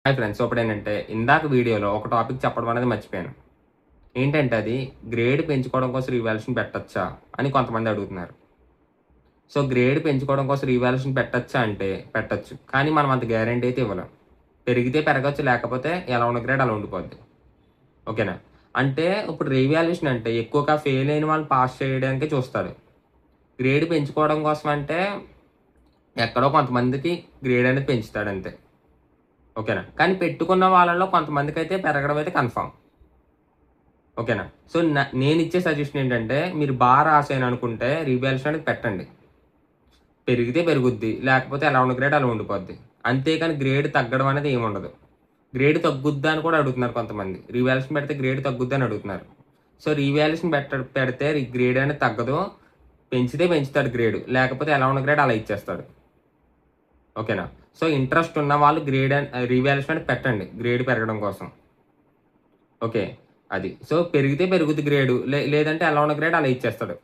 Hi friends. ఇప్పుడు ఏంటంటే ఇందాక వీడియోలో ఒక టాపిక్ చెప్పడం అనేది మర్చిపోయాను. ఏంటంటే అది గ్రేడ్ పెంచుకోవడం కోసం రీవాల్యుయేషన్ పెట్టొచ్చా అని కొంతమంది అడుగుతున్నారు. సో గ్రేడ్ పెంచుకోవడం కోసం రీవాల్యుయేషన్ పెట్టొచ్చా అంటే పెట్టొచ్చు. కానీ మనం అంత గ్యారంటీ అయితే ఇవ్వలేం. పెరిగితే పెరగచ్చు, లేకపోతే ఎలా ఉన్న గ్రేడ్ అలా ఉండిపోద్ది. ఓకేనా? అంటే ఇప్పుడు రీవాల్యుయేషన్ అంటే ఎక్కువగా ఫెయిల్ అయిన వాళ్ళని పాస్ చేయడానికే చూస్తాడు. గ్రేడ్ పెంచుకోవడం కోసం అంటే ఎక్కడో కొంతమందికి గ్రేడ్ అనేది పెంచుతాడు అంతే. ఓకేనా? కానీ పెట్టుకున్న వాళ్ళలో కొంతమందికి అయితే పెరగడం అయితే కన్ఫర్మ్. ఓకేనా? సో నేనిచ్చే సజెషన్ ఏంటంటే మీరు రాసాను అనుకుంటే రీవాల్యుయేషన్ అనేది పెట్టండి. పెరిగితే పెరుగుద్ది, లేకపోతే ఎలా ఉన్న గ్రేడ్ అలా ఉండిపోద్ది. అంతేకాని గ్రేడ్ తగ్గడం అనేది ఏముండదు. గ్రేడ్ తగ్గుద్దా అని కూడా అడుగుతున్నారు కొంతమంది. రీవాల్యుయేషన్ పెడితే గ్రేడ్ తగ్గుద్ది అని అడుగుతున్నారు. సో రీవాల్యుయేషన్ పెడితే గ్రేడ్ అనేది తగ్గదు. పెంచితే పెంచుతాడు గ్రేడ్, లేకపోతే ఎలా ఉన్న గ్రేడ్ అలా ఇచ్చేస్తాడు. ఓకేనా? సో ఇంట్రెస్ట్ ఉన్న వాళ్ళు రీవాల్యుయేషన్ అనేది పెట్టండి గ్రేడ్ పెరగడం కోసం. ఓకే, అది. సో పెరిగితే పెరుగుద్ది గ్రేడు, లేదంటే ఎలా ఉన్న గ్రేడ్ అలా ఇచ్చేస్తాడు.